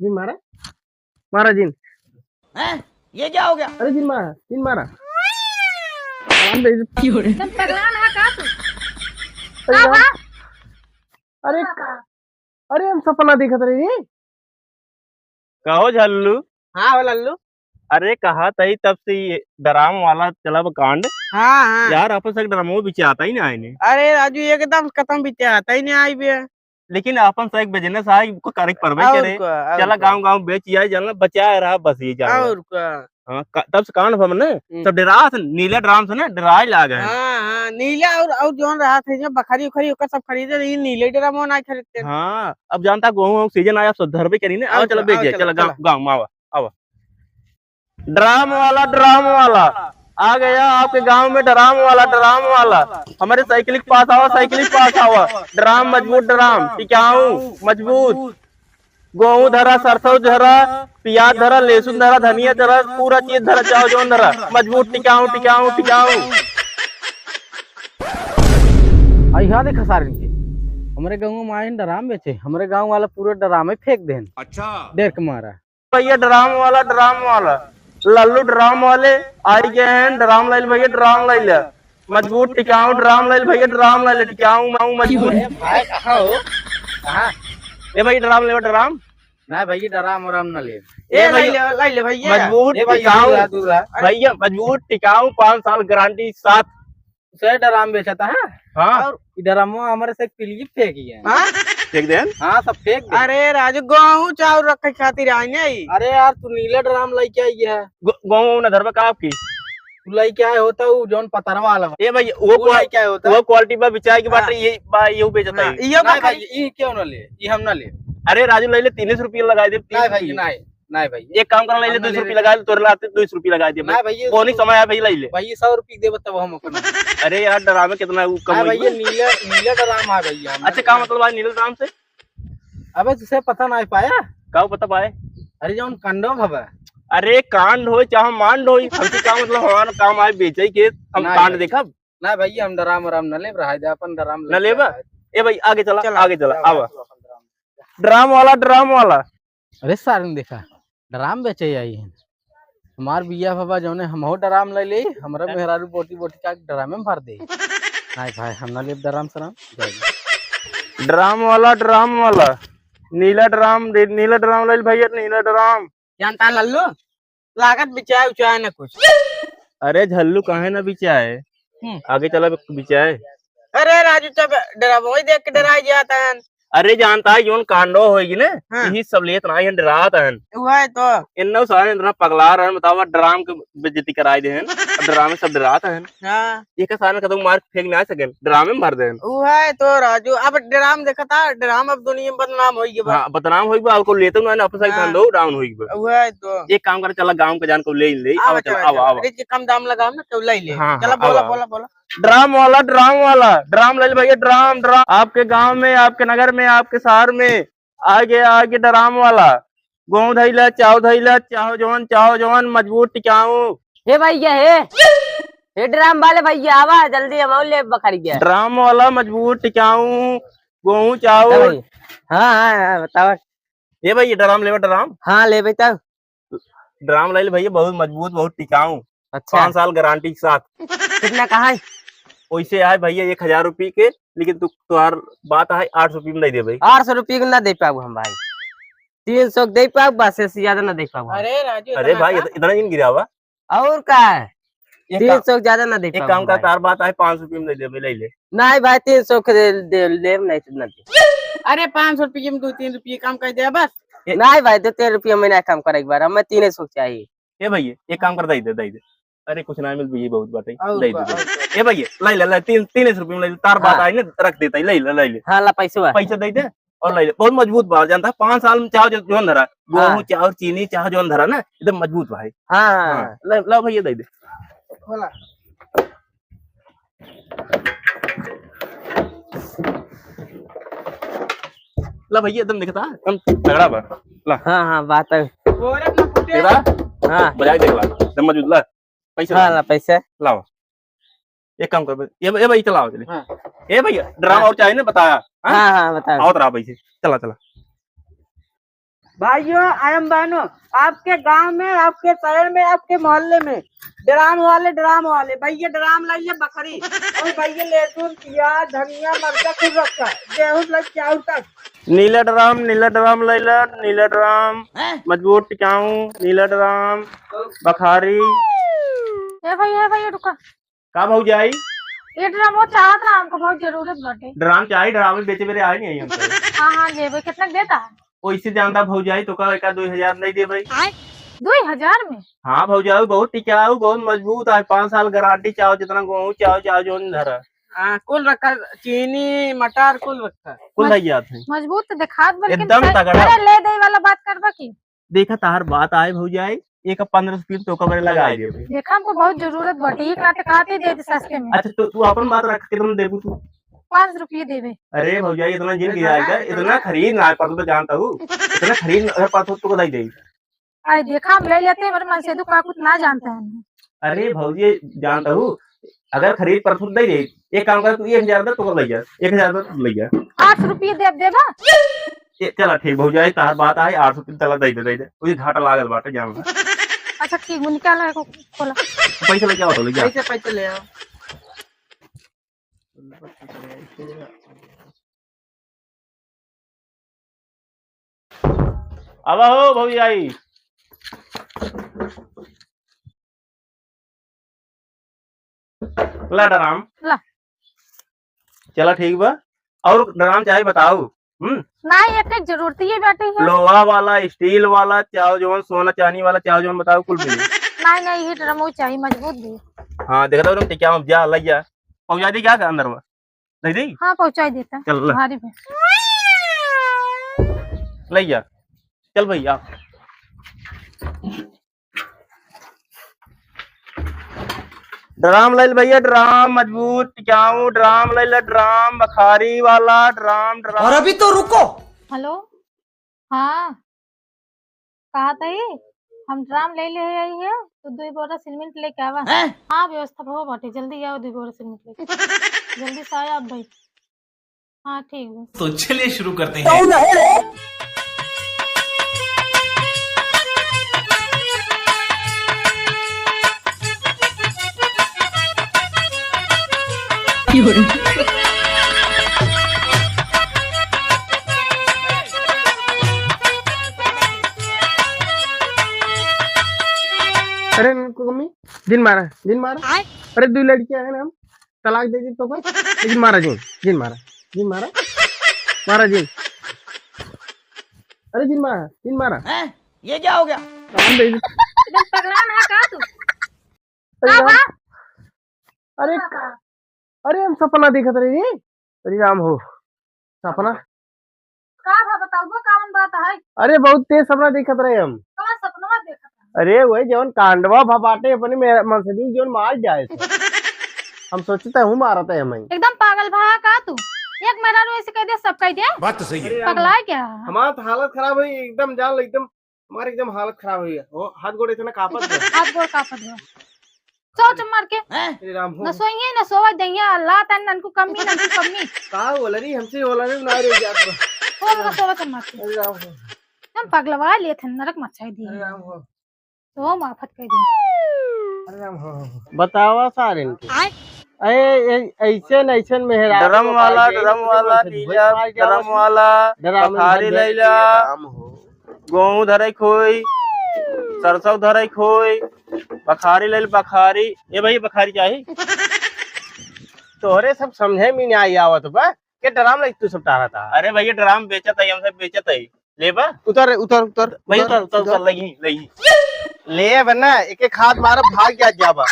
जिन मारा, मारा जिन। हैं? ये क्या हो गया? अरे जिन मारा, जिन मारा। आराम दे। एकदम पगला ना का तू। अरे का यार, बा? अरे अरे हम सपना देखा था रे। कहो झल्लू। हाँ वो लल्लू। अरे कहा तई तब से ये डराम वाला चला वो कांड। हाँ हाँ। यार अपन से डरामो बीच आता ही ना आईने। अरे राजू एकदम खत्म भी आता ही नहीं आई भी है। लेकिन अपन से एक बिजनेस आई को करे परवे करे। चला गांव गांव बेच आई जाना बचा रहा बस ये जा। और क्या। हाँ तब से कांड हम ने सब डरा से नीले ड्राम से ना डराए लागे हैं। हाँ हाँ नीला और जोन रहा थे जो बकरी उखरी ओकर सब खरीदे ये नीले ड्राम ना खरीदते। हाँ अब जानता गेहूं सीजन आया सब धरबे करी ने आओ चलो बेच जाए चलो गांव गांव में आवा। ड्राम वाला आ गया आपके गांव में। ड्राम वाला हमारे साइकिल के पास आवा ड्राम मजबूत ड्राम टिकाऊ मजबूत। गेहूं धरा सरसों धरा प्याज धरा लहसुन धरा धनिया धरा पूरा चीज धरा चाहो जोन धरा मजबूत टिकाऊ। यहाँ देखा सारे इनके हमारे गाँव में आए ड्राम बेचे हमारे गाँव वाला पूरा ड्राम फेंक दे। अच्छा डेर के मारा भैया ड्राम वाला लल्लू ड्राम वाले आई गए हैं। ड्राम लाइल भैया ड्राम लाइल मजबूत टिकाऊ ड्राम लाइल भैया ड्राम लाइल टिकाऊ माऊ मजबूत। भाई कहाँ हो कहाँ ए भाई ड्राम ले ड्राम ना भैया डराम वराम न ले ए ले भैया मजबूत टिकाऊ भैया मजबूत टिकाऊ 5 साल गारंटी साथ से डराम बेचता है। हाँ और डरामो हमारे से पिली फेंकी है। हाँ देख दे हाँ सब फेंक दे। अरे राजू गेहूं चावल रखे खातिर आई नहीं। अरे यार तू नीला ड्राम लेके आई है। गाँव न धरबा का आपकी तू लेके आए होता हूँ जोन पतरवा वाला। ए भाई वो क्या होता वो क्वालिटी बा बिचाई के बाटे ये ये बेचता है। ये भाई ये क्यों न ले ये हम न ले। अरे राजू ले 300 रुपये लगा दे। नहीं भाई नहीं भाई एक काम करना ले 200 रुपये लगा दे तोरे लाते 200 रुपये लगा दे भाई वो नहीं समय है भाई ले भाई 100 रुपये दे तब हम अपना। अरे यार डरामे कितना कम भाई ये नीला ड्राम है भैया। अच्छा क्या मतलब भाई नीले ड्राम से अबे तुझे पता नहीं पाया का पता पाए। अरे जोन कंडो भवा अरे कांड हो चाहे मांड हो हमसे क्या मतलब हमारा काम आए बेचे के हम कांड देखा ना भैया हम डराम वराम न ले रहा है अपन डराम न लेबा। ए भाई आगे चला आवा ड्राम वाला। अरे सारन देखा डराम बेचे आई है हमार बिया बाबा जो हम हो डराम ले ले हमारा मेहरारू बोटी का डराम में भर दे। नहीं भाई हम ना ले डराम सराम ड्राम वाला नीला ड्राम ले भैया नीला ड्राम जानता लल्लू लागत बिचाए उचाए ना कुछ। अरे झल्लू काहे ना बिचाए आगे चला बिचाए। अरे राजू तब डराम वही देख के डराई जाता है। अरे जानता है जोन कांडो होगी ना यही सब लेत ना है डरात है वही तो इन्नो सारे इतना पगला रहे बतावा ड्राम के बेइज्जती कराई दे ड्रामे सब डरात है। हाँ एक सारे कदम मार फेंक ना सके ड्रामे में भर दे। वही तो राजू अब ड्राम देखा था ड्राम अब दुनिया में बदनाम हो गया। हाँ बदनाम होई बा आपको लेते ना अपन साइड धंधो डाउन होई बा। वही तो एक काम कर चला गांव के जान को ले आओ चला आओ कम दाम लगाओ ना तो ले ले। हाँ, चला बोला ड्राम ले भैया ड्राम आपके गांव में आपके नगर में आपके शहर में आगे ड्राम वाला गेहूं धैला चाहो जौन मजबूत टिकाऊ। हे भैया हे ड्राम वाले भैया आवा जल्दी हम ले बकरी गया। ड्राम वाला मजबूत टिकाऊ गेहूं चावल। हाँ बताओ। ये भैया ड्राम ले ड्राम। हाँ ले बेटा ड्राम ले भैया बहुत मजबूत बहुत टिकाऊ। अच्छा 5 साल गारंटी के साथ। कितना कहा है? वैसे आए भैया 1000 रुपये के लेकिन तुम्हार बात है 800 रुपये में नहीं दे भाई। 800 रुपये ना दे पाऊ हम भाई 300 दे पाऊ बस से ज्यादा ना दे पाऊ। अरे राजू अरे भाई इतना इन गिरा हुआ और का है 300 ज्यादा ना दे एक काम का तार बात है 500 रुपये में दे ले ले। नहीं भाई 300 के ले नहीं तो ना दे। अरे 500 रुपये में 2-3 रुपये काम कर दे बस। नहीं भाई 2-3 रुपये में ना काम करे एक बार हमें 300 चाहिए। ये भैया एक काम कर दे अरे कुछ ना मिल भैया बहुत बात है दे ये भैया ले 300 रुपये में तार बात आई ना रख देता ले। हाँ ला पैसा दे दे और ले बहुत मजबूत बात जानता 5 साल में चाहो जोन धरा गेहूं चाहो चीनी चाहो जोन धरा ना एकदम मजबूत भाई। हाँ ला भैया दे ला भैया एकदम दिखता एकदम तगड़ा बा ला। हाँ बात है तेरा हाँ बजा देख ला एकदम मजबूत ला पैसा हाँ ला पैसा लाओ। एक काम कर ये भाई चलाओ चलिए। ए भैया ड्राम और चाहिए ना बताया। हाँ बताओ आओ तरा पैसे चला भाइयों एवं बहनों, आपके गांव में, आपके शहर में, आपके मोहल्ले में ड्राम वाले भैया ड्राम लाइए बकरी और भैया लहसुन प्याज धनिया मरचा कुछ रखा गेहूं लग चाउ तक। नीला ड्राम ले ला, नीला ड्राम मजबूत टिकाऊ, नीला ड्राम बखारी। ए भैया रुका। का भौजाई ये ड्राम वो चाहत रहा, हमको बहुत जरूरत बाटे। ड्राम चाहिए, ड्राम बेचे मेरे आए नहीं हमसे। हाँ लेबे, कितना देता है? वैसे जानता भौजाई तो का 1-2 हजार नहीं दे भाई। 2000 में? हाँ भौजाई बहुत टिकाऊ, बहुत मजबूत है, 5 साल गारंटी। चाहो जितना गेहूँ चाहो जो धरा कुल रखा, चीनी मटर कुल रखा, कुल लग जाते हैं। मजबूत तो दिखात बा, लेकिन एकदम तगड़ा। अरे ले दे वाला बात करबा की। देखा तार बात आए भौजाई, एक 15 पीस तो कबर लगा दे। देखा हमको बहुत जरूरत बाटे, एक नाते खाते दे दे सस्ते में। अच्छा तो तू अपन बात रख के तुम देबू तू। 5 रुपये देवे। अरे भौजाई इतना जिन गिराएगा, इतना खरीद ना पर तो जानता हूँ, इतना खरीद अगर पास तो नहीं दे। आई देखा हम ले लेते हैं, मेरे मन से तो का कुछ ना जानता है। अरे भौजी जानता हूँ, अगर खरीद पर दे दे। एक काम कर, तू 1000 दे तो ले जा, 1000 दे तो ले जा। 8 रुपये देबा। चला ठीक भौजाई, तार बात आए 8 रुपये तला दे दे, कोई घाटा लागल बाटे जान। अच्छा ठीक, वो निकाल है खोला। पैसा लेके आओ तो ले जा। पैसे ले आओ। अब हो भौजाई ला ड्राम ला। चला ठीक बा, और ड्राम चाहे बताओ। नहीं एक जरूरत ही बाटे है। लोहा वाला, स्टील वाला चाहो, जो सोना चांदी वाला चाहो, जो बताओ कुल मिले। नहीं ये ड्रम वो चाहिए मजबूत भी। हाँ देखता हूँ क्या जा ले जा, पहुंचा दी क्या अंदर में नहीं दी। हाँ पहुंचा देता। चल ले। भारी पे ले जा, चल भैया। ड्राम ले भैया, ड्राम मजबूत टिकाऊ ड्राम ले ले, ड्राम बखारी वाला ड्राम। और अभी तो रुको। हेलो हाँ कहा था ये, हम ड्राम ले ले आई है तो 2 बोरा सीमेंट लेके आवा। हाँ व्यवस्था हो बाटे, जल्दी आओ 2 बोरा सीमेंट लेके। जल्दी से आया आप भाई। हाँ ठीक है तो चलिए शुरू करते हैं। अरे मम्मी जिन मारा अरे 2 लड़कियां हैं ना, हम तलाक दे दी तो भाई, लेकिन मारा जिन मारा जिन। अरे जिन मारा ये क्या हो गया? एकदम पगलान है का तू? अरे अरे हम सपना देखत रहे। अरे राम हो सपना का था बताओ, कौन बात है? अरे बहुत तेज सपना देखत रहे हम। कौन सपना देखा? अरे वही जौन कांडवा भपाटे अपने मनसदी जौन मार जाए थे। हम सोचते हूँ मारा था हमें। एकदम पागल भा का तू? एक मेरा रो ऐसे कह दे सब कह दे। बात तो सही है। पगला है क्या? हमारा तो हालत खराब हुई एकदम, जान लो एकदम हमारी एकदम हालत खराब हुई है। वो हाथ गोड़े इतना कापत है। हाथ गोड़ कापत है। सोच मार के अरे राम हो न सोइए न सोवा दैया, अल्लाह तन ननको कमी ननको कमी। का बोला रही हमसे, बोला नहीं ना रे जात बा। हो न सोवा चल मार के। अरे राम हो, हम पगलवा लिए थे, नरक मचाई दी। अरे राम हो, तो माफत कह दी। अरे राम हो। बतावा सारे इनके ऐसे नैसन मेहरा ड्रम वाला नीला ड्रम वाला बखारी ले ला, गेहूं धरे खोई, सरसों धरे खोई, बखारी ले बखारी। ये भाई बखारी चाहिए। तोहरे सब समझे में नहीं आई आवत बा के ड्राम लग तू सब टारा था। अरे भैया ड्राम बेचत है, हमसे बेचत है। ले बा उतर उतर उतर भाई, उतर लगी ले बना एक एक हाथ मारा भाग जा जाबा।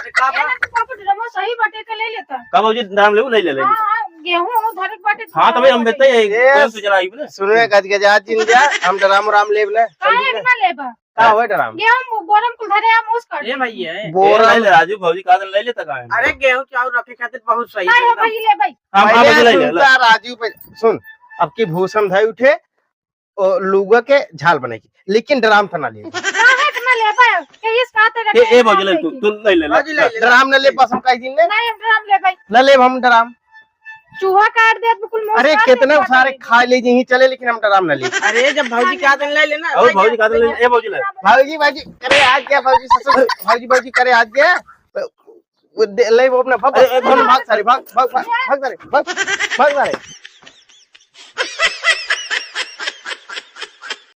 ड्रमो सही बटे के ले लेता। कब हो जी ड्राम ले ले। हां गेहूं धरे बटे। हाँ तो भाई हम बेचते हैं, तो चला आई ना। सुनवे गजगजा जिन जा, हम ड्राम राम लेब ना। काहे ना लेबा? का होय ड्राम गेहूं बोरम कुल धरे हम उस कर। ए भैया बोरा ले राजू भौजी का ले लेता का है। अरे गेहूं चाउर रखे खातिर बहुत सही नहीं भाई ले भाई। हम ले ले राजू पे सुन, अब की भूसम धाई उठे और लुगा के झाल बनेगी, लेकिन ड्राम था ना ले। काहे ना ले पाए के इस खाते रखे। ए भौजी ले तू ले ले ड्राम न ले पास हम कई दिन ने नहीं हम ड्राम ले भाई। न ले हम ड्राम चूहा काट दिया बिल्कुल मुंह अरे काट कितने दिया। सारे खा लीजिए ही चले, लेकिन हम ड्राम न ले। अरे जब भौजी का दिन ले लेना और भौजी का ले ए भौजी ले भाजी भाजी करे आज क्या, भाजी ससुर भाजी भाजी करे आज क्या, वो ले वो अपना भाग सारे भाग भाग भाग सारे भाग भाग सारे।